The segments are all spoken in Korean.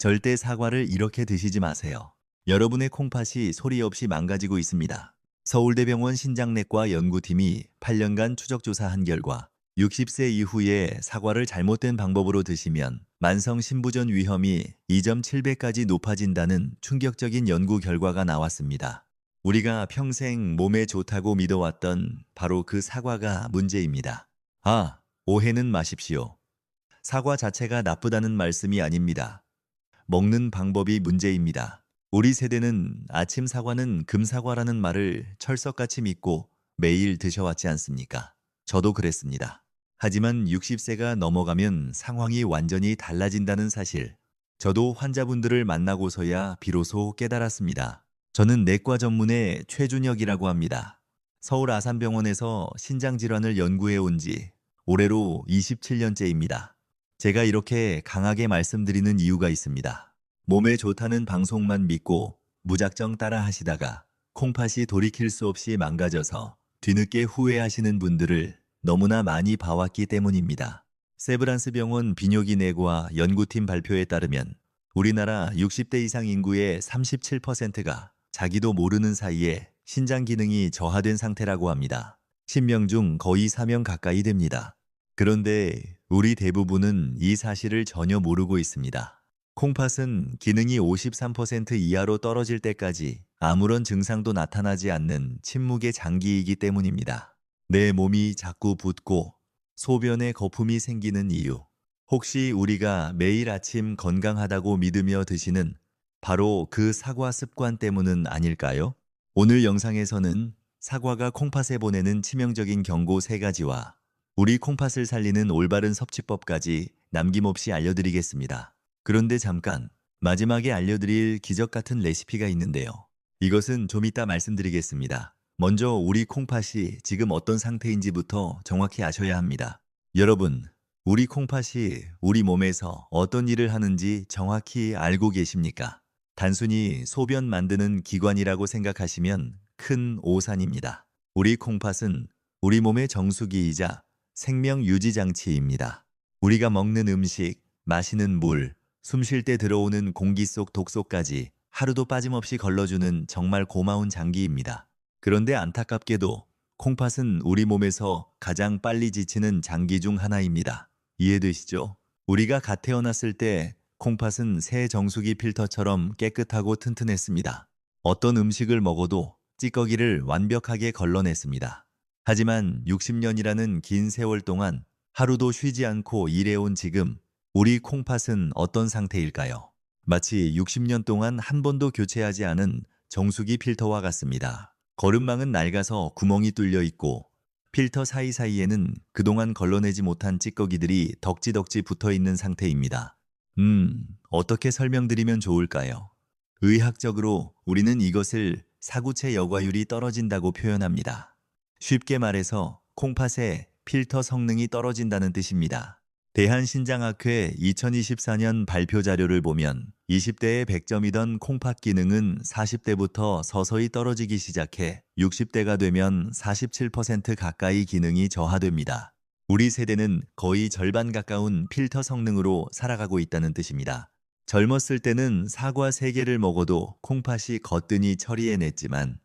절대 사과를 이렇게 드시지 마세요. 여러분의 콩팥이 소리 없이 망가지고 있습니다. 서울대병원 신장내과 연구팀이 8년간 추적조사한 결과 60세 이후에 사과를 잘못된 방법으로 드시면 만성 신부전 위험이 2.7배까지 높아진다는 충격적인 연구 결과가 나왔습니다. 우리가 평생 몸에 좋다고 믿어왔던 바로 그 사과가 문제입니다. 오해는 마십시오. 사과 자체가 나쁘다는 말씀이 아닙니다. 먹는 방법이 문제입니다. 우리 세대는 아침 사과는 금사과라는 말을 철석같이 믿고 매일 드셔왔지 않습니까? 저도 그랬습니다. 하지만 60세가 넘어가면 상황이 완전히 달라진다는 사실, 저도 환자분들을 만나고서야 비로소 깨달았습니다. 저는 내과 전문의 최준혁이라고 합니다. 서울 아산병원에서 신장질환을 연구해 온 지 올해로 27년째입니다. 제가 이렇게 강하게 말씀드리는 이유가 있습니다. 몸에 좋다는 방송만 믿고 무작정 따라 하시다가 콩팥이 돌이킬 수 없이 망가져서 뒤늦게 후회하시는 분들을 너무나 많이 봐왔기 때문입니다. 세브란스 병원 비뇨기내과 연구팀 발표에 따르면 우리나라 60대 이상 인구의 37%가 자기도 모르는 사이에 신장 기능이 저하된 상태라고 합니다. 10명 중 거의 4명 가까이 됩니다. 그런데 우리 대부분은 이 사실을 전혀 모르고 있습니다. 콩팥은 기능이 53% 이하로 떨어질 때까지 아무런 증상도 나타나지 않는 침묵의 장기이기 때문입니다. 내 몸이 자꾸 붓고 소변에 거품이 생기는 이유, 혹시 우리가 매일 아침 건강하다고 믿으며 드시는 바로 그 사과 습관 때문은 아닐까요? 오늘 영상에서는 사과가 콩팥에 보내는 치명적인 경고 3가지와 우리 콩팥을 살리는 올바른 섭취법까지 남김없이 알려드리겠습니다. 그런데 잠깐, 마지막에 알려드릴 기적 같은 레시피가 있는데요. 이것은 좀 이따 말씀드리겠습니다. 먼저 우리 콩팥이 지금 어떤 상태인지부터 정확히 아셔야 합니다. 여러분, 우리 콩팥이 우리 몸에서 어떤 일을 하는지 정확히 알고 계십니까? 단순히 소변 만드는 기관이라고 생각하시면 큰 오산입니다. 우리 콩팥은 우리 몸의 정수기이자 생명 유지 장치입니다. 우리가 먹는 음식, 마시는 물, 숨 쉴 때 들어오는 공기 속 독소까지 하루도 빠짐없이 걸러주는 정말 고마운 장기입니다. 그런데 안타깝게도 콩팥은 우리 몸에서 가장 빨리 지치는 장기 중 하나입니다. 이해되시죠? 우리가 갓 태어났을 때 콩팥은 새 정수기 필터처럼 깨끗하고 튼튼했습니다. 어떤 음식을 먹어도 찌꺼기를 완벽하게 걸러냈습니다. 하지만 60년이라는 긴 세월 동안 하루도 쉬지 않고 일해온 지금 우리 콩팥은 어떤 상태일까요? 마치 60년 동안 한 번도 교체하지 않은 정수기 필터와 같습니다. 거름망은 낡아서 구멍이 뚫려 있고 필터 사이사이에는 그동안 걸러내지 못한 찌꺼기들이 덕지덕지 붙어 있는 상태입니다. 어떻게 설명드리면 좋을까요? 의학적으로 우리는 이것을 사구체 여과율이 떨어진다고 표현합니다. 쉽게 말해서 콩팥의 필터 성능이 떨어진다는 뜻입니다. 대한신장학회 2024년 발표 자료를 보면 20대의 100점이던 콩팥 기능은 40대부터 서서히 떨어지기 시작해 60대가 되면 47% 가까이 기능이 저하됩니다. 우리 세대는 거의 절반 가까운 필터 성능으로 살아가고 있다는 뜻입니다. 젊었을 때는 사과 3개를 먹어도 콩팥이 거뜬히 처리해냈지만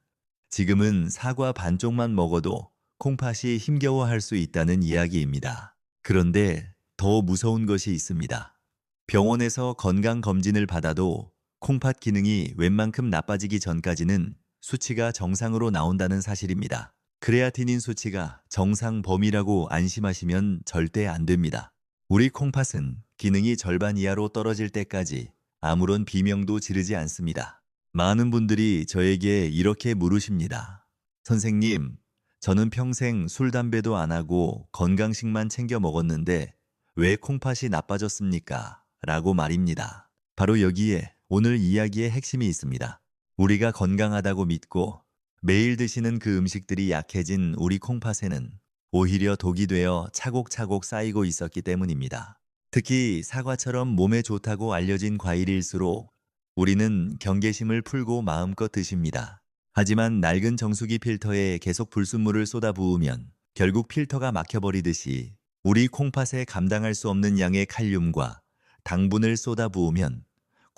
지금은 사과 반쪽만 먹어도 콩팥이 힘겨워할 수 있다는 이야기입니다. 그런데 더 무서운 것이 있습니다. 병원에서 건강검진을 받아도 콩팥 기능이 웬만큼 나빠지기 전까지는 수치가 정상으로 나온다는 사실입니다. 크레아티닌 수치가 정상 범위라고 안심하시면 절대 안 됩니다. 우리 콩팥은 기능이 절반 이하로 떨어질 때까지 아무런 비명도 지르지 않습니다. 많은 분들이 저에게 이렇게 물으십니다. 선생님, 저는 평생 술, 담배도 안 하고 건강식만 챙겨 먹었는데 왜 콩팥이 나빠졌습니까? 라고 말입니다. 바로 여기에 오늘 이야기의 핵심이 있습니다. 우리가 건강하다고 믿고 매일 드시는 그 음식들이 약해진 우리 콩팥에는 오히려 독이 되어 차곡차곡 쌓이고 있었기 때문입니다. 특히 사과처럼 몸에 좋다고 알려진 과일일수록 우리는 경계심을 풀고 마음껏 드십니다. 하지만 낡은 정수기 필터에 계속 불순물을 쏟아부으면 결국 필터가 막혀버리듯이 우리 콩팥에 감당할 수 없는 양의 칼륨과 당분을 쏟아부으면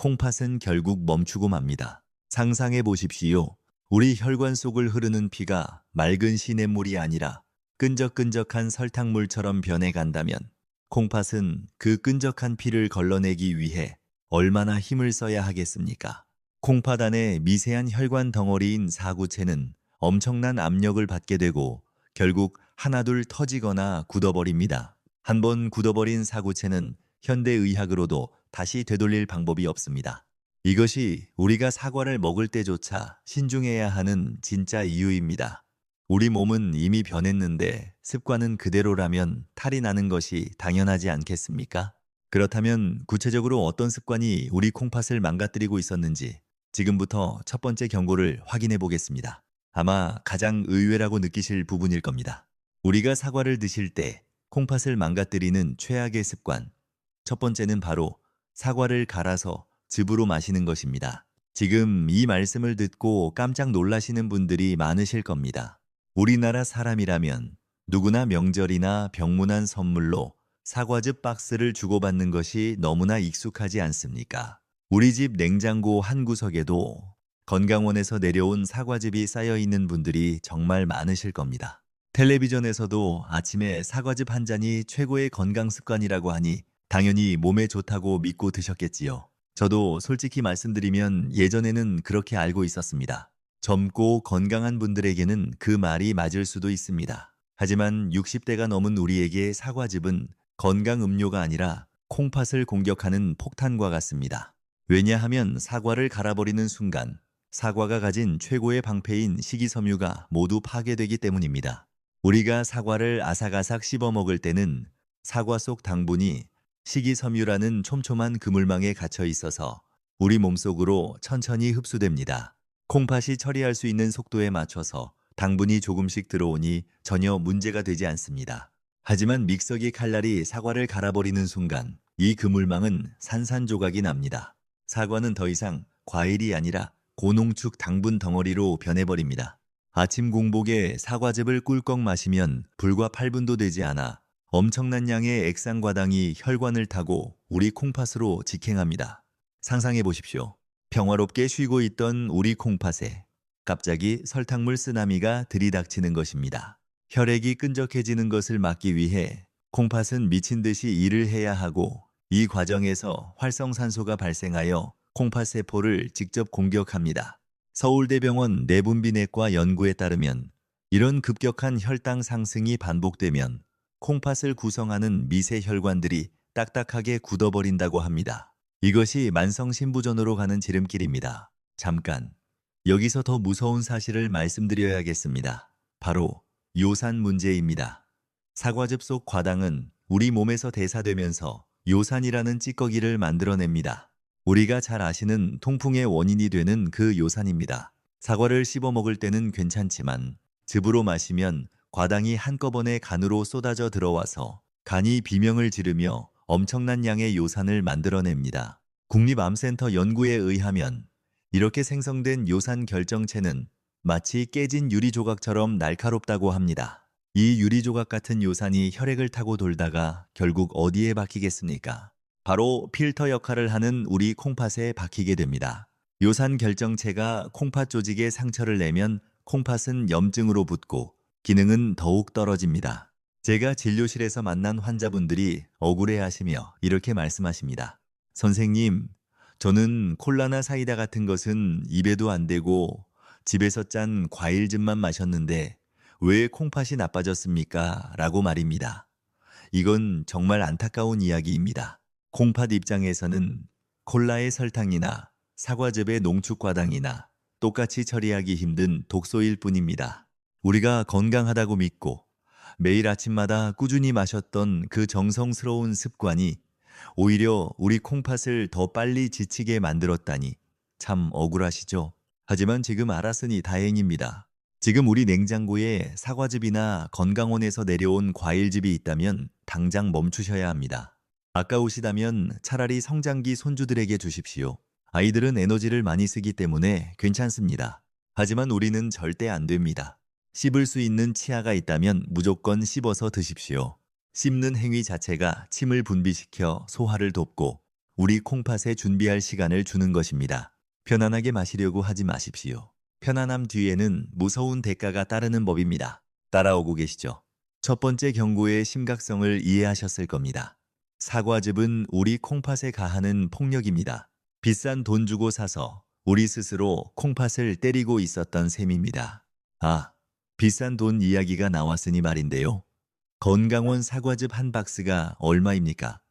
콩팥은 결국 멈추고 맙니다. 상상해 보십시오. 우리 혈관 속을 흐르는 피가 맑은 시냇물이 아니라 끈적끈적한 설탕물처럼 변해간다면 콩팥은 그 끈적한 피를 걸러내기 위해 얼마나 힘을 써야 하겠습니까? 콩팥 안에 미세한 혈관 덩어리인 사구체는 엄청난 압력을 받게 되고 결국 하나둘 터지거나 굳어버립니다. 한번 굳어버린 사구체는 현대의학으로도 다시 되돌릴 방법이 없습니다. 이것이 우리가 사과를 먹을 때조차 신중해야 하는 진짜 이유입니다. 우리 몸은 이미 변했는데 습관은 그대로라면 탈이 나는 것이 당연하지 않겠습니까? 그렇다면 구체적으로 어떤 습관이 우리 콩팥을 망가뜨리고 있었는지 지금부터 첫 번째 경고를 확인해 보겠습니다. 아마 가장 의외라고 느끼실 부분일 겁니다. 우리가 사과를 드실 때 콩팥을 망가뜨리는 최악의 습관. 첫 번째는 바로 사과를 갈아서 즙으로 마시는 것입니다. 지금 이 말씀을 듣고 깜짝 놀라시는 분들이 많으실 겁니다. 우리나라 사람이라면 누구나 명절이나 병문안 선물로 사과즙 박스를 주고받는 것이 너무나 익숙하지 않습니까? 우리 집 냉장고 한 구석에도 건강원에서 내려온 사과즙이 쌓여 있는 분들이 정말 많으실 겁니다. 텔레비전에서도 아침에 사과즙 한 잔이 최고의 건강 습관이라고 하니 당연히 몸에 좋다고 믿고 드셨겠지요. 저도 솔직히 말씀드리면 예전에는 그렇게 알고 있었습니다. 젊고 건강한 분들에게는 그 말이 맞을 수도 있습니다. 하지만 60대가 넘은 우리에게 사과즙은 건강 음료가 아니라 콩팥을 공격하는 폭탄과 같습니다. 왜냐하면 사과를 갈아버리는 순간 사과가 가진 최고의 방패인 식이섬유가 모두 파괴되기 때문입니다. 우리가 사과를 아삭아삭 씹어 먹을 때는 사과 속 당분이 식이섬유라는 촘촘한 그물망에 갇혀 있어서 우리 몸속으로 천천히 흡수됩니다. 콩팥이 처리할 수 있는 속도에 맞춰서 당분이 조금씩 들어오니 전혀 문제가 되지 않습니다. 하지만 믹서기 칼날이 사과를 갈아버리는 순간 이 그물망은 산산조각이 납니다. 사과는 더 이상 과일이 아니라 고농축 당분 덩어리로 변해버립니다. 아침 공복에 사과즙을 꿀꺽 마시면 불과 8분도 되지 않아 엄청난 양의 액상과당이 혈관을 타고 우리 콩팥으로 직행합니다. 상상해 보십시오. 평화롭게 쉬고 있던 우리 콩팥에 갑자기 설탕물 쓰나미가 들이닥치는 것입니다. 혈액이 끈적해지는 것을 막기 위해 콩팥은 미친 듯이 일을 해야 하고 이 과정에서 활성산소가 발생하여 콩팥 세포를 직접 공격합니다. 서울대병원 내분비내과 연구에 따르면 이런 급격한 혈당 상승이 반복되면 콩팥을 구성하는 미세 혈관들이 딱딱하게 굳어버린다고 합니다. 이것이 만성신부전으로 가는 지름길입니다. 잠깐, 여기서 더 무서운 사실을 말씀드려야겠습니다. 바로 요산 문제입니다. 사과즙 속 과당은 우리 몸에서 대사되면서 요산이라는 찌꺼기를 만들어냅니다. 우리가 잘 아시는 통풍의 원인이 되는 그 요산입니다. 사과를 씹어 먹을 때는 괜찮지만 즙으로 마시면 과당이 한꺼번에 간으로 쏟아져 들어와서 간이 비명을 지르며 엄청난 양의 요산을 만들어냅니다. 국립암센터 연구에 의하면 이렇게 생성된 요산 결정체는 마치 깨진 유리 조각처럼 날카롭다고 합니다. 이 유리 조각 같은 요산이 혈액을 타고 돌다가 결국 어디에 박히겠습니까? 바로 필터 역할을 하는 우리 콩팥에 박히게 됩니다. 요산 결정체가 콩팥 조직에 상처를 내면 콩팥은 염증으로 붓고 기능은 더욱 떨어집니다. 제가 진료실에서 만난 환자분들이 억울해하시며 이렇게 말씀하십니다. 선생님, 저는 콜라나 사이다 같은 것은 입에도 안 대고 집에서 짠 과일즙만 마셨는데 왜 콩팥이 나빠졌습니까? 라고 말입니다. 이건 정말 안타까운 이야기입니다. 콩팥 입장에서는 콜라의 설탕이나 사과즙의 농축과당이나 똑같이 처리하기 힘든 독소일 뿐입니다. 우리가 건강하다고 믿고 매일 아침마다 꾸준히 마셨던 그 정성스러운 습관이 오히려 우리 콩팥을 더 빨리 지치게 만들었다니 참 억울하시죠? 하지만 지금 알았으니 다행입니다. 지금 우리 냉장고에 사과즙이나 건강원에서 내려온 과일즙이 있다면 당장 멈추셔야 합니다. 아까우시다면 차라리 성장기 손주들에게 주십시오. 아이들은 에너지를 많이 쓰기 때문에 괜찮습니다. 하지만 우리는 절대 안 됩니다. 씹을 수 있는 치아가 있다면 무조건 씹어서 드십시오. 씹는 행위 자체가 침을 분비시켜 소화를 돕고 우리 콩팥에 준비할 시간을 주는 것입니다. 편안하게 마시려고 하지 마십시오. 편안함 뒤에는 무서운 대가가 따르는 법입니다. 따라오고 계시죠? 첫 번째 경고의 심각성을 이해하셨을 겁니다. 사과즙은 우리 콩팥에 가하는 폭력입니다. 비싼 돈 주고 사서 우리 스스로 콩팥을 때리고 있었던 셈입니다. 아, 비싼 돈 이야기가 나왔으니 말인데요. 건강원 사과즙 한 박스가 얼마입니까?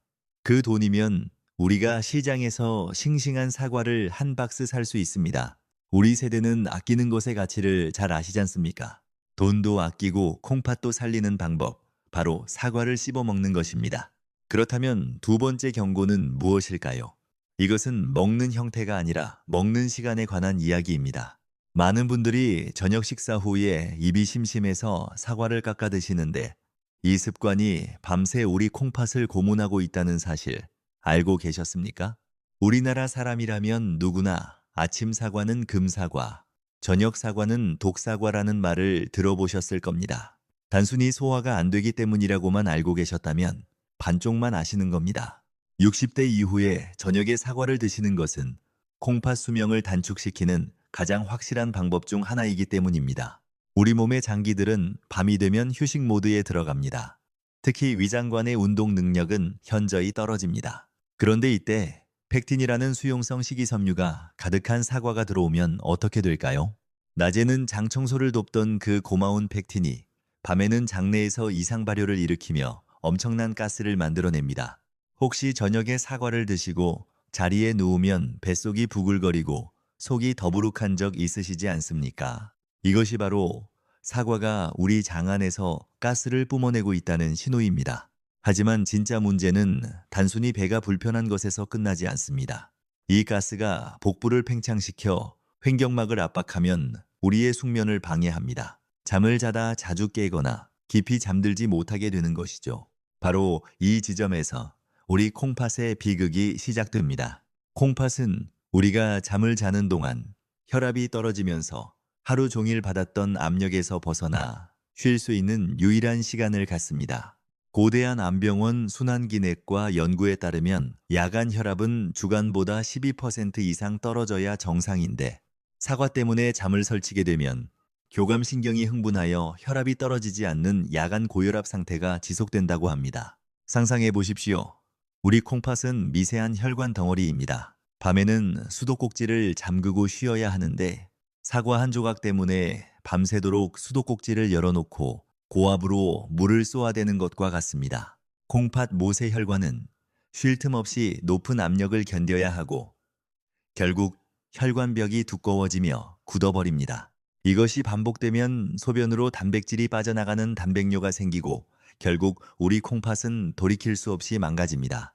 그 돈이면 우리가 시장에서 싱싱한 사과를 한 박스 살 수 있습니다. 우리 세대는 아끼는 것의 가치를 잘 아시지 않습니까? 돈도 아끼고 콩팥도 살리는 방법, 바로 사과를 씹어 먹는 것입니다. 그렇다면 두 번째 경고는 무엇일까요? 이것은 먹는 형태가 아니라 먹는 시간에 관한 이야기입니다. 많은 분들이 저녁 식사 후에 입이 심심해서 사과를 깎아 드시는데 이 습관이 밤새 우리 콩팥을 고문하고 있다는 사실 알고 계셨습니까? 우리나라 사람이라면 누구나 아침 사과는 금사과, 저녁 사과는 독사과라는 말을 들어보셨을 겁니다. 단순히 소화가 안 되기 때문이라고만 알고 계셨다면 반쪽만 아시는 겁니다. 60대 이후에 저녁에 사과를 드시는 것은 콩팥 수명을 단축시키는 가장 확실한 방법 중 하나이기 때문입니다. 우리 몸의 장기들은 밤이 되면 휴식 모드에 들어갑니다. 특히 위장관의 운동 능력은 현저히 떨어집니다. 그런데 이때 펙틴이라는 수용성 식이섬유가 가득한 사과가 들어오면 어떻게 될까요? 낮에는 장 청소를 돕던 그 고마운 펙틴이 밤에는 장내에서 이상 발효를 일으키며 엄청난 가스를 만들어냅니다. 혹시 저녁에 사과를 드시고 자리에 누우면 뱃속이 부글거리고 속이 더부룩한 적 있으시지 않습니까? 이것이 바로 사과가 우리 장 안에서 가스를 뿜어내고 있다는 신호입니다. 하지만 진짜 문제는 단순히 배가 불편한 것에서 끝나지 않습니다. 이 가스가 복부를 팽창시켜 횡격막을 압박하면 우리의 숙면을 방해합니다. 잠을 자다 자주 깨거나 깊이 잠들지 못하게 되는 것이죠. 바로 이 지점에서 우리 콩팥의 비극이 시작됩니다. 콩팥은 우리가 잠을 자는 동안 혈압이 떨어지면서 하루 종일 받았던 압력에서 벗어나 쉴 수 있는 유일한 시간을 갖습니다. 고대한 안병원 순환기내과 연구에 따르면 야간 혈압은 주간보다 12% 이상 떨어져야 정상인데 사과 때문에 잠을 설치게 되면 교감신경이 흥분하여 혈압이 떨어지지 않는 야간 고혈압 상태가 지속된다고 합니다. 상상해 보십시오. 우리 콩팥은 미세한 혈관 덩어리입니다. 밤에는 수도꼭지를 잠그고 쉬어야 하는데 사과 한 조각 때문에 밤새도록 수도꼭지를 열어놓고 고압으로 물을 쏘아대는 것과 같습니다. 콩팥 모세혈관은 쉴 틈 없이 높은 압력을 견뎌야 하고 결국 혈관벽이 두꺼워지며 굳어버립니다. 이것이 반복되면 소변으로 단백질이 빠져나가는 단백뇨가 생기고 결국 우리 콩팥은 돌이킬 수 없이 망가집니다.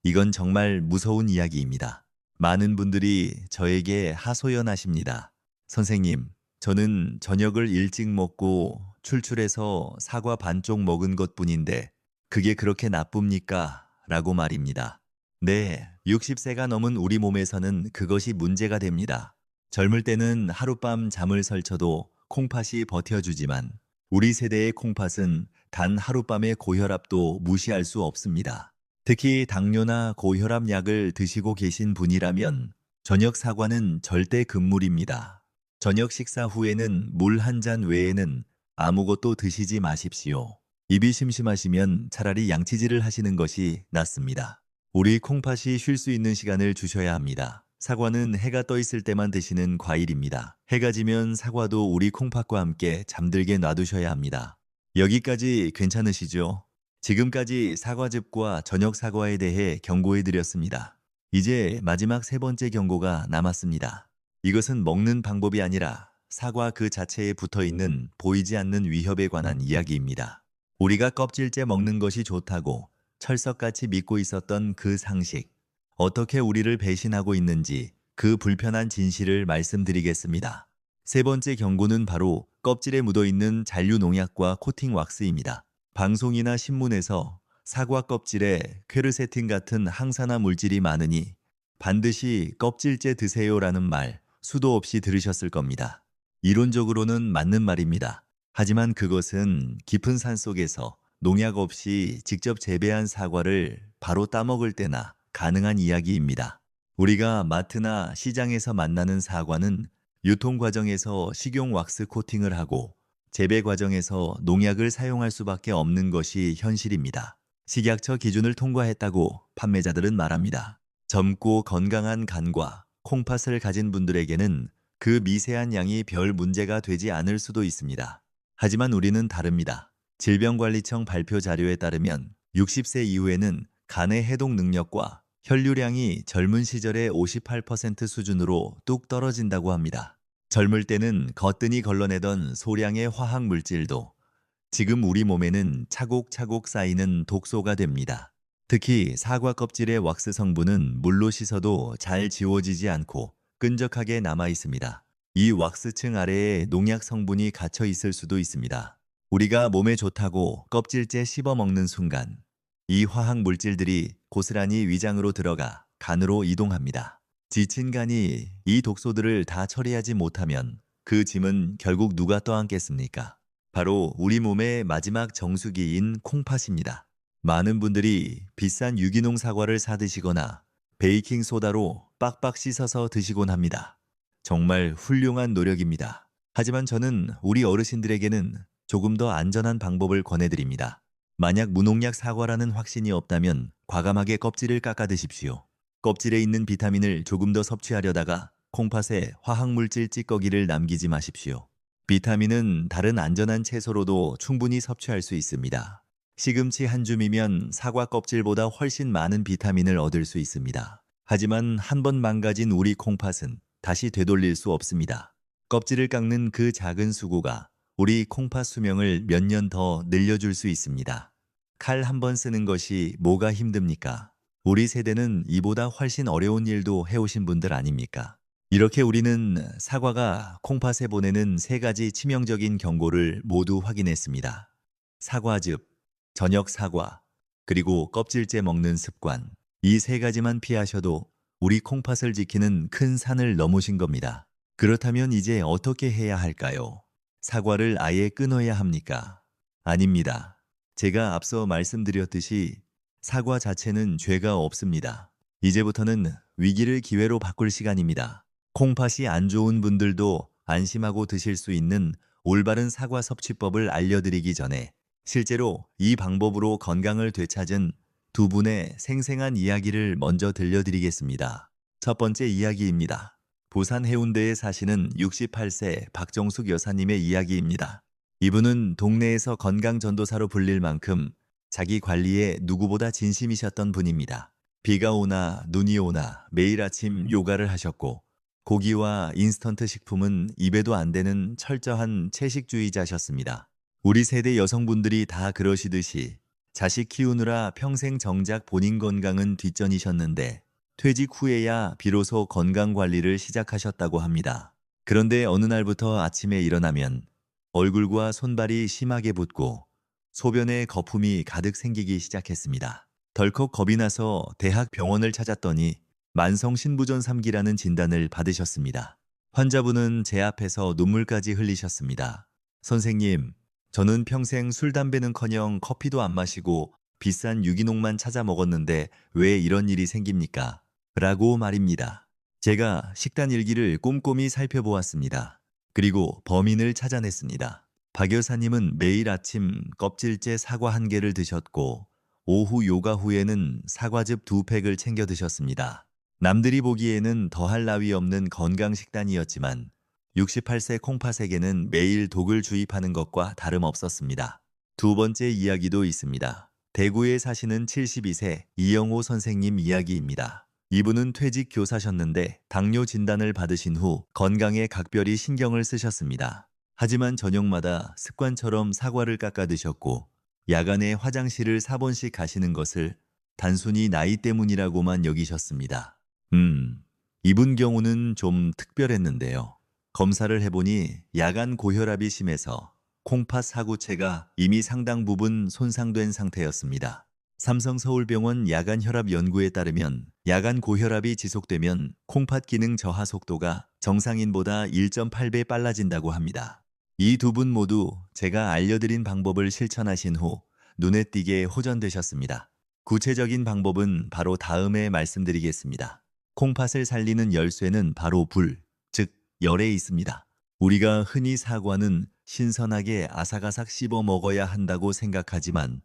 이건 정말 무서운 이야기입니다. 많은 분들이 저에게 하소연하십니다. 선생님, 저는 저녁을 일찍 먹고 출출해서 사과 반쪽 먹은 것뿐인데 그게 그렇게 나쁩니까? 라고 말입니다. 네, 60세가 넘은 우리 몸에서는 그것이 문제가 됩니다. 젊을 때는 하룻밤 잠을 설쳐도 콩팥이 버텨주지만 우리 세대의 콩팥은 단 하룻밤의 고혈압도 무시할 수 없습니다. 특히 당뇨나 고혈압 약을 드시고 계신 분이라면 저녁 사과는 절대 금물입니다. 저녁 식사 후에는 물 한 잔 외에는 아무것도 드시지 마십시오. 입이 심심하시면 차라리 양치질을 하시는 것이 낫습니다. 우리 콩팥이 쉴 수 있는 시간을 주셔야 합니다. 사과는 해가 떠 있을 때만 드시는 과일입니다. 해가 지면 사과도 우리 콩팥과 함께 잠들게 놔두셔야 합니다. 여기까지 괜찮으시죠? 지금까지 사과즙과 저녁 사과에 대해 경고해 드렸습니다. 이제 마지막 세 번째 경고가 남았습니다. 이것은 먹는 방법이 아니라 사과 그 자체에 붙어 있는 보이지 않는 위협에 관한 이야기입니다. 우리가 껍질째 먹는 것이 좋다고 철석같이 믿고 있었던 그 상식, 어떻게 우리를 배신하고 있는지 그 불편한 진실을 말씀드리겠습니다. 세 번째 경고는 바로 껍질에 묻어있는 잔류 농약과 코팅 왁스입니다. 방송이나 신문에서 사과 껍질에 퀘르세틴 같은 항산화 물질이 많으니 반드시 껍질째 드세요라는 말 수도 없이 들으셨을 겁니다. 이론적으로는 맞는 말입니다. 하지만 그것은 깊은 산 속에서 농약 없이 직접 재배한 사과를 바로 따먹을 때나 가능한 이야기입니다. 우리가 마트나 시장에서 만나는 사과는 유통 과정에서 식용 왁스 코팅을 하고 재배 과정에서 농약을 사용할 수밖에 없는 것이 현실입니다. 식약처 기준을 통과했다고 판매자들은 말합니다. 젊고 건강한 간과 콩팥을 가진 분들에게는 그 미세한 양이 별 문제가 되지 않을 수도 있습니다. 하지만 우리는 다릅니다. 질병관리청 발표 자료에 따르면 60세 이후에는 간의 해독 능력과 혈류량이 젊은 시절의 58% 수준으로 뚝 떨어진다고 합니다. 젊을 때는 거뜬히 걸러내던 소량의 화학 물질도 지금 우리 몸에는 차곡차곡 쌓이는 독소가 됩니다. 특히 사과 껍질의 왁스 성분은 물로 씻어도 잘 지워지지 않고 끈적하게 남아 있습니다. 이 왁스층 아래에 농약 성분이 갇혀 있을 수도 있습니다. 우리가 몸에 좋다고 껍질째 씹어 먹는 순간 이 화학 물질들이 고스란히 위장으로 들어가 간으로 이동합니다. 지친 간이 이 독소들을 다 처리하지 못하면 그 짐은 결국 누가 떠안겠습니까? 바로 우리 몸의 마지막 정수기인 콩팥입니다. 많은 분들이 비싼 유기농 사과를 사 드시거나 베이킹 소다로 빡빡 씻어서 드시곤 합니다. 정말 훌륭한 노력입니다. 하지만 저는 우리 어르신들에게는 조금 더 안전한 방법을 권해드립니다. 만약 무농약 사과라는 확신이 없다면 과감하게 껍질을 깎아 드십시오. 껍질에 있는 비타민을 조금 더 섭취하려다가 콩팥에 화학물질 찌꺼기를 남기지 마십시오. 비타민은 다른 안전한 채소로도 충분히 섭취할 수 있습니다. 시금치 한 줌이면 사과 껍질보다 훨씬 많은 비타민을 얻을 수 있습니다. 하지만 한 번 망가진 우리 콩팥은 다시 되돌릴 수 없습니다. 껍질을 깎는 그 작은 수고가 우리 콩팥 수명을 몇 년 더 늘려줄 수 있습니다. 칼 한 번 쓰는 것이 뭐가 힘듭니까? 우리 세대는 이보다 훨씬 어려운 일도 해오신 분들 아닙니까? 이렇게 우리는 사과가 콩팥에 보내는 세 가지 치명적인 경고를 모두 확인했습니다. 사과즙, 저녁 사과, 그리고 껍질째 먹는 습관. 이 세 가지만 피하셔도 우리 콩팥을 지키는 큰 산을 넘으신 겁니다. 그렇다면 이제 어떻게 해야 할까요? 사과를 아예 끊어야 합니까? 아닙니다. 제가 앞서 말씀드렸듯이 사과 자체는 죄가 없습니다. 이제부터는 위기를 기회로 바꿀 시간입니다. 콩팥이 안 좋은 분들도 안심하고 드실 수 있는 올바른 사과 섭취법을 알려드리기 전에 실제로 이 방법으로 건강을 되찾은 두 분의 생생한 이야기를 먼저 들려드리겠습니다. 첫 번째 이야기입니다. 부산 해운대에 사시는 68세 박정숙 여사님의 이야기입니다. 이분은 동네에서 건강전도사로 불릴 만큼 자기 관리에 누구보다 진심이셨던 분입니다. 비가 오나 눈이 오나 매일 아침 요가를 하셨고 고기와 인스턴트 식품은 입에도 안 되는 철저한 채식주의자셨습니다. 우리 세대 여성분들이 다 그러시듯이 자식 키우느라 평생 정작 본인 건강은 뒷전이셨는데 퇴직 후에야 비로소 건강관리를 시작하셨다고 합니다. 그런데 어느 날부터 아침에 일어나면 얼굴과 손발이 심하게 붓고 소변에 거품이 가득 생기기 시작했습니다. 덜컥 겁이 나서 대학 병원을 찾았더니 만성 신부전 3기라는 진단을 받으셨습니다. 환자분은 제 앞에서 눈물까지 흘리셨습니다. 선생님, 저는 평생 술, 담배는커녕 커피도 안 마시고 비싼 유기농만 찾아 먹었는데 왜 이런 일이 생깁니까? 라고 말입니다. 제가 식단 일기를 꼼꼼히 살펴보았습니다. 그리고 범인을 찾아냈습니다. 박 여사님은 매일 아침 껍질째 사과 1개를 드셨고 오후 요가 후에는 사과즙 2팩을 챙겨 드셨습니다. 남들이 보기에는 더할 나위 없는 건강 식단이었지만 68세 콩팥에게는 매일 독을 주입하는 것과 다름없었습니다. 두 번째 이야기도 있습니다. 대구에 사시는 72세 이영호 선생님 이야기입니다. 이분은 퇴직 교사셨는데 당뇨 진단을 받으신 후 건강에 각별히 신경을 쓰셨습니다. 하지만 저녁마다 습관처럼 사과를 깎아 드셨고 야간에 화장실을 4번씩 가시는 것을 단순히 나이 때문이라고만 여기셨습니다. 이분 경우는 좀 특별했는데요. 검사를 해보니 야간 고혈압이 심해서 콩팥 사구체가 이미 상당 부분 손상된 상태였습니다. 삼성서울병원 야간혈압연구에 따르면 야간 고혈압이 지속되면 콩팥 기능 저하 속도가 정상인보다 1.8배 빨라진다고 합니다. 이 두 분 모두 제가 알려드린 방법을 실천하신 후 눈에 띄게 호전되셨습니다. 구체적인 방법은 바로 다음에 말씀드리겠습니다. 콩팥을 살리는 열쇠는 바로 불, 즉 열에 있습니다. 우리가 흔히 사과는 신선하게 아삭아삭 씹어 먹어야 한다고 생각하지만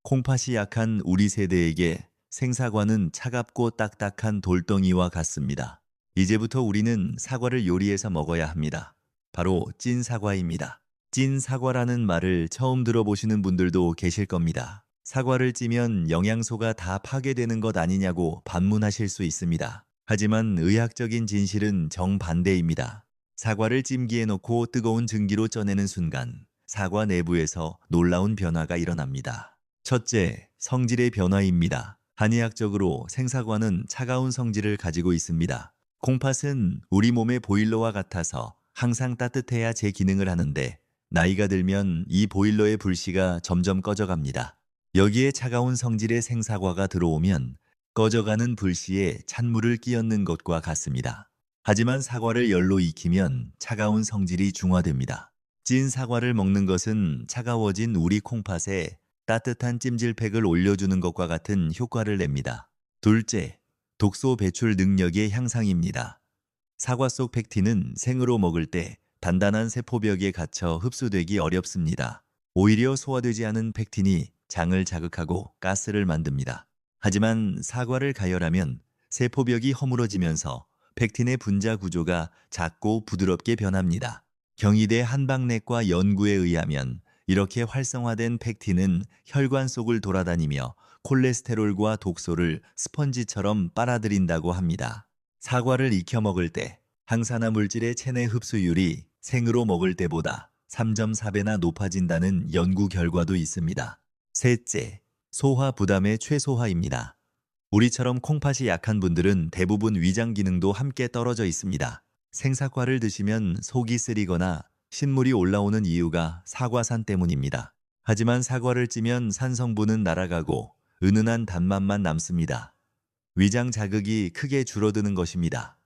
콩팥이 약한 우리 세대에게 생사과는 차갑고 딱딱한 돌덩이와 같습니다. 이제부터 우리는 사과를 요리해서 먹어야 합니다. 바로 찐 사과입니다. 찐 사과라는 말을 처음 들어보시는 분들도 계실 겁니다. 사과를 찌면 영양소가 다 파괴되는 것 아니냐고 반문하실 수 있습니다. 하지만 의학적인 진실은 정반대입니다. 사과를 찜기에 넣고 뜨거운 증기로 쪄내는 순간 사과 내부에서 놀라운 변화가 일어납니다. 첫째, 성질의 변화입니다. 한의학적으로 생사과는 차가운 성질을 가지고 있습니다. 콩팥은 우리 몸의 보일러와 같아서 항상 따뜻해야 제 기능을 하는데 나이가 들면 이 보일러의 불씨가 점점 꺼져갑니다. 여기에 차가운 성질의 생사과가 들어오면 꺼져가는 불씨에 찬물을 끼얹는 것과 같습니다. 하지만 사과를 열로 익히면 차가운 성질이 중화됩니다. 찐 사과를 먹는 것은 차가워진 우리 콩팥에 따뜻한 찜질팩을 올려주는 것과 같은 효과를 냅니다. 둘째, 독소 배출 능력의 향상입니다. 사과 속 펙틴은 생으로 먹을 때 단단한 세포벽에 갇혀 흡수되기 어렵습니다. 오히려 소화되지 않은 펙틴이 장을 자극하고 가스를 만듭니다. 하지만 사과를 가열하면 세포벽이 허물어지면서 펙틴의 분자 구조가 작고 부드럽게 변합니다. 경희대 한방내과 연구에 의하면 이렇게 활성화된 펙틴은 혈관 속을 돌아다니며 콜레스테롤과 독소를 스펀지처럼 빨아들인다고 합니다. 사과를 익혀 먹을 때 항산화 물질의 체내 흡수율이 생으로 먹을 때보다 3.4배나 높아진다는 연구 결과도 있습니다. 셋째, 소화 부담의 최소화입니다. 우리처럼 콩팥이 약한 분들은 대부분 위장 기능도 함께 떨어져 있습니다. 생사과를 드시면 속이 쓰리거나 신물이 올라오는 이유가 사과산 때문입니다. 하지만 사과를 찌면 산 성분은 날아가고 은은한 단맛만 남습니다. 위장 자극이 크게 줄어드는 것입니다.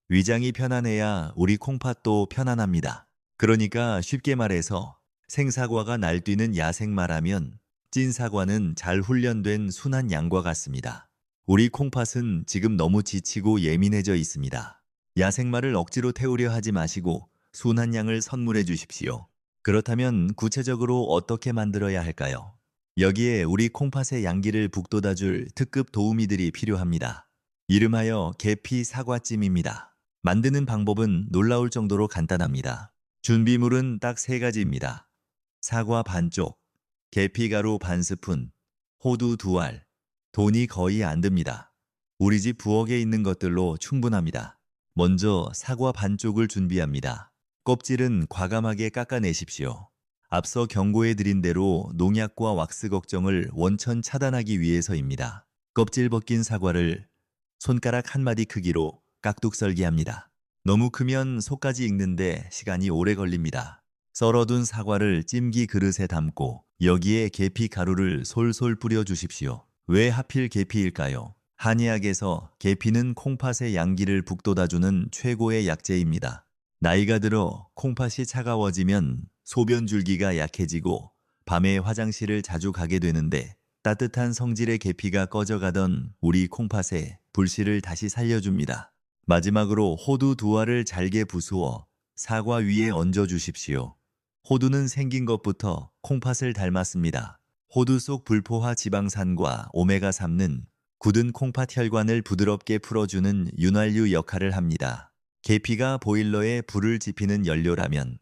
위장이 편안해야 우리 콩팥도 편안합니다. 그러니까 쉽게 말해서 생사과가 날뛰는 야생마라면 찐 사과는 잘 훈련된 순한 양과 같습니다. 우리 콩팥은 지금 너무 지치고 예민해져 있습니다. 야생마를 억지로 태우려 하지 마시고 순한 양을 선물해 주십시오. 그렇다면 구체적으로 어떻게 만들어야 할까요? 여기에 우리 콩팥의 양기를 북돋아줄 특급 도우미들이 필요합니다. 이름하여 계피 사과찜입니다. 만드는 방법은 놀라울 정도로 간단합니다. 준비물은 딱 3가지입니다. 사과 반쪽, 계피가루 반스푼, 호두 2알, 돈이 거의 안 듭니다. 우리 집 부엌에 있는 것들로 충분합니다. 먼저 사과 반쪽을 준비합니다. 껍질은 과감하게 깎아내십시오. 앞서 경고해드린 대로 농약과 왁스 걱정을 원천 차단하기 위해서입니다. 껍질 벗긴 사과를 손가락 한 마디 크기로 깍둑썰기합니다. 너무 크면 속까지 익는데 시간이 오래 걸립니다. 썰어둔 사과를 찜기 그릇에 담고 여기에 계피 가루를 솔솔 뿌려주십시오. 왜 하필 계피일까요? 한의학에서 계피는 콩팥의 양기를 북돋아주는 최고의 약재입니다. 나이가 들어 콩팥이 차가워지면 소변 줄기가 약해지고 밤에 화장실을 자주 가게 되는데 따뜻한 성질의 계피가 꺼져가던 우리 콩팥에 불씨를 다시 살려줍니다. 마지막으로 호두 2알을 잘게 부수어 사과 위에 얹어주십시오. 호두는 생긴 것부터 콩팥을 닮았습니다. 호두 속 불포화 지방산과 오메가3는 굳은 콩팥 혈관을 부드럽게 풀어주는 윤활유 역할을 합니다. 계피가 보일러에 불을 지피는 연료라면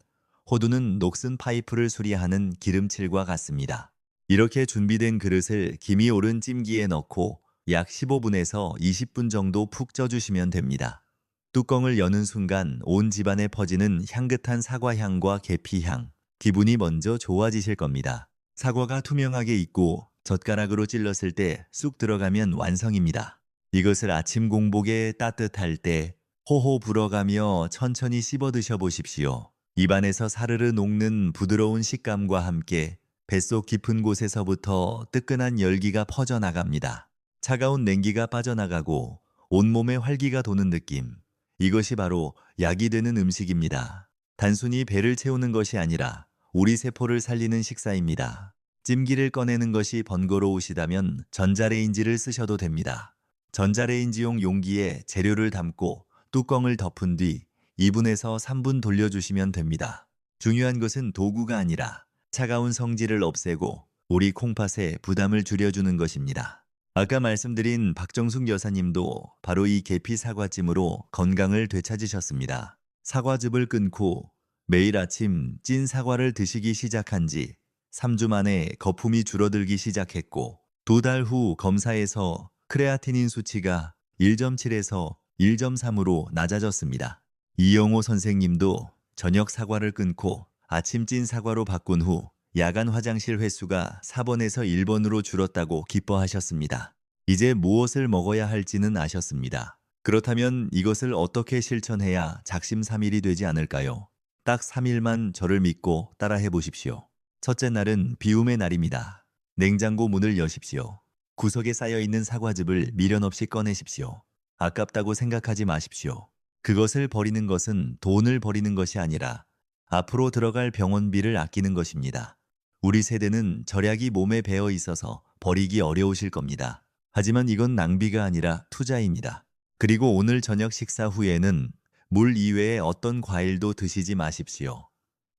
호두는 녹슨 파이프를 수리하는 기름칠과 같습니다. 이렇게 준비된 그릇을 김이 오른 찜기에 넣고 약 15분에서 20분 정도 푹 쪄주시면 됩니다. 뚜껑을 여는 순간 온 집안에 퍼지는 향긋한 사과향과 계피향, 기분이 먼저 좋아지실 겁니다. 사과가 투명하게 익고 젓가락으로 찔렀을 때 쑥 들어가면 완성입니다. 이것을 아침 공복에 따뜻할 때 호호 불어가며 천천히 씹어 드셔보십시오. 입안에서 사르르 녹는 부드러운 식감과 함께 뱃속 깊은 곳에서부터 뜨끈한 열기가 퍼져나갑니다. 차가운 냉기가 빠져나가고 온몸에 활기가 도는 느낌. 이것이 바로 약이 되는 음식입니다. 단순히 배를 채우는 것이 아니라 우리 세포를 살리는 식사입니다. 찜기를 꺼내는 것이 번거로우시다면 전자레인지를 쓰셔도 됩니다. 전자레인지용 용기에 재료를 담고 뚜껑을 덮은 뒤 2분에서 3분 돌려주시면 됩니다. 중요한 것은 도구가 아니라 차가운 성질을 없애고 우리 콩팥의 부담을 줄여주는 것입니다. 아까 말씀드린 박정숙 여사님도 바로 이 계피 사과찜으로 건강을 되찾으셨습니다. 사과즙을 끊고 매일 아침 찐 사과를 드시기 시작한 지 3주 만에 거품이 줄어들기 시작했고 2달 후 검사에서 크레아티닌 수치가 1.7에서 1.3으로 낮아졌습니다. 이영호 선생님도 저녁 사과를 끊고 아침 찐 사과로 바꾼 후 야간 화장실 횟수가 4번에서 1번으로 줄었다고 기뻐하셨습니다. 이제 무엇을 먹어야 할지는 아셨습니다. 그렇다면 이것을 어떻게 실천해야 작심삼일이 되지 않을까요? 딱 3일만 저를 믿고 따라해 보십시오. 첫째 날은 비움의 날입니다. 냉장고 문을 여십시오. 구석에 쌓여있는 사과즙을 미련 없이 꺼내십시오. 아깝다고 생각하지 마십시오. 그것을 버리는 것은 돈을 버리는 것이 아니라 앞으로 들어갈 병원비를 아끼는 것입니다. 우리 세대는 절약이 몸에 배어 있어서 버리기 어려우실 겁니다. 하지만 이건 낭비가 아니라 투자입니다. 그리고 오늘 저녁 식사 후에는 물 이외에 어떤 과일도 드시지 마십시오.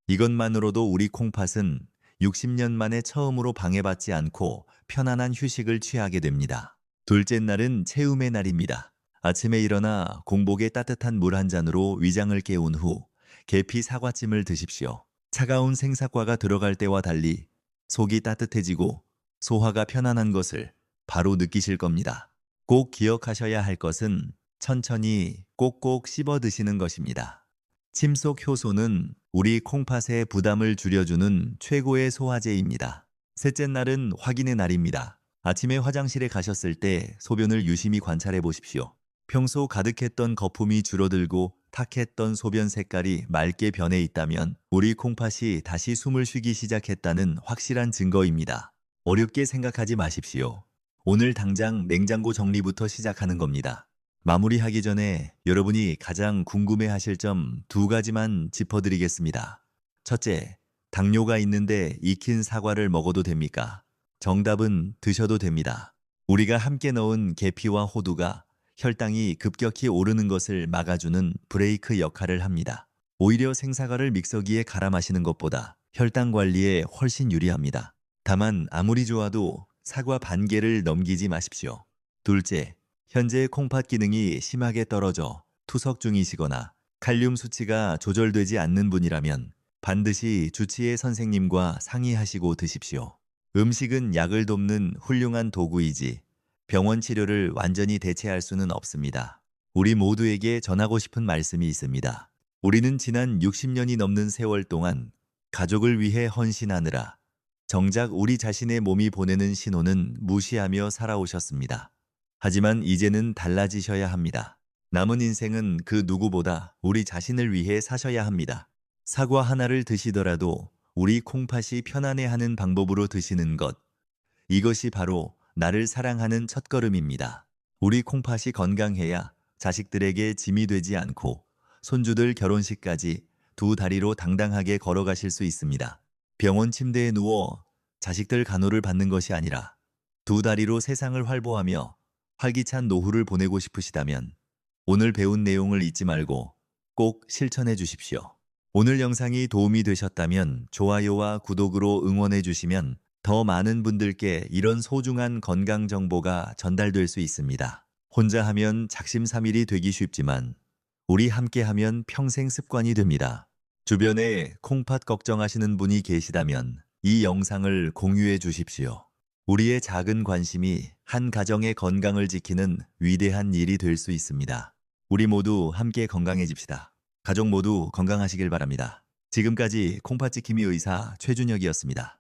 이것만으로도 우리 콩팥은 60년 만에 처음으로 방해받지 않고 편안한 휴식을 취하게 됩니다. 둘째 날은 체움의 날입니다. 아침에 일어나 공복에 따뜻한 물 한 잔으로 위장을 깨운 후 계피 사과찜을 드십시오. 차가운 생사과가 들어갈 때와 달리 속이 따뜻해지고 소화가 편안한 것을 바로 느끼실 겁니다. 꼭 기억하셔야 할 것은 천천히 꼭꼭 씹어 드시는 것입니다. 침속 효소는 우리 콩팥의 부담을 줄여주는 최고의 소화제입니다. 셋째 날은 확인의 날입니다. 아침에 화장실에 가셨을 때 소변을 유심히 관찰해 보십시오. 평소 가득했던 거품이 줄어들고 탁했던 소변 색깔이 맑게 변해 있다면 우리 콩팥이 다시 숨을 쉬기 시작했다는 확실한 증거입니다. 어렵게 생각하지 마십시오. 오늘 당장 냉장고 정리부터 시작하는 겁니다. 마무리하기 전에 여러분이 가장 궁금해하실 점 2가지만 짚어드리겠습니다. 첫째, 당뇨가 있는데 익힌 사과를 먹어도 됩니까? 정답은 드셔도 됩니다. 우리가 함께 넣은 계피와 호두가 혈당이 급격히 오르는 것을 막아주는 브레이크 역할을 합니다. 오히려 생사과를 믹서기에 갈아 마시는 것보다 혈당 관리에 훨씬 유리합니다. 다만 아무리 좋아도 사과 반 개를 넘기지 마십시오. 둘째, 현재 콩팥 기능이 심하게 떨어져 투석 중이시거나 칼륨 수치가 조절되지 않는 분이라면 반드시 주치의 선생님과 상의하시고 드십시오. 음식은 약을 돕는 훌륭한 도구이지 병원 치료를 완전히 대체할 수는 없습니다. 우리 모두에게 전하고 싶은 말씀이 있습니다. 우리는 지난 60년이 넘는 세월 동안 가족을 위해 헌신하느라 정작 우리 자신의 몸이 보내는 신호는 무시하며 살아오셨습니다. 하지만 이제는 달라지셔야 합니다. 남은 인생은 그 누구보다 우리 자신을 위해 사셔야 합니다. 사과 하나를 드시더라도 우리 콩팥이 편안해하는 방법으로 드시는 것. 이것이 바로 나를 사랑하는 첫걸음입니다. 우리 콩팥이 건강해야 자식들에게 짐이 되지 않고 손주들 결혼식까지 2다리로 당당하게 걸어가실 수 있습니다. 병원 침대에 누워 자식들 간호를 받는 것이 아니라 2다리로 세상을 활보하며 활기찬 노후를 보내고 싶으시다면 오늘 배운 내용을 잊지 말고 꼭 실천해 주십시오. 오늘 영상이 도움이 되셨다면 좋아요와 구독으로 응원해 주시면 더 많은 분들께 이런 소중한 건강 정보가 전달될 수 있습니다. 혼자 하면 작심삼일이 되기 쉽지만 우리 함께 하면 평생 습관이 됩니다. 주변에 콩팥 걱정하시는 분이 계시다면 이 영상을 공유해 주십시오. 우리의 작은 관심이 한 가정의 건강을 지키는 위대한 일이 될 수 있습니다. 우리 모두 함께 건강해집시다. 가족 모두 건강하시길 바랍니다. 지금까지 콩팥지킴이 의사 최준혁이었습니다.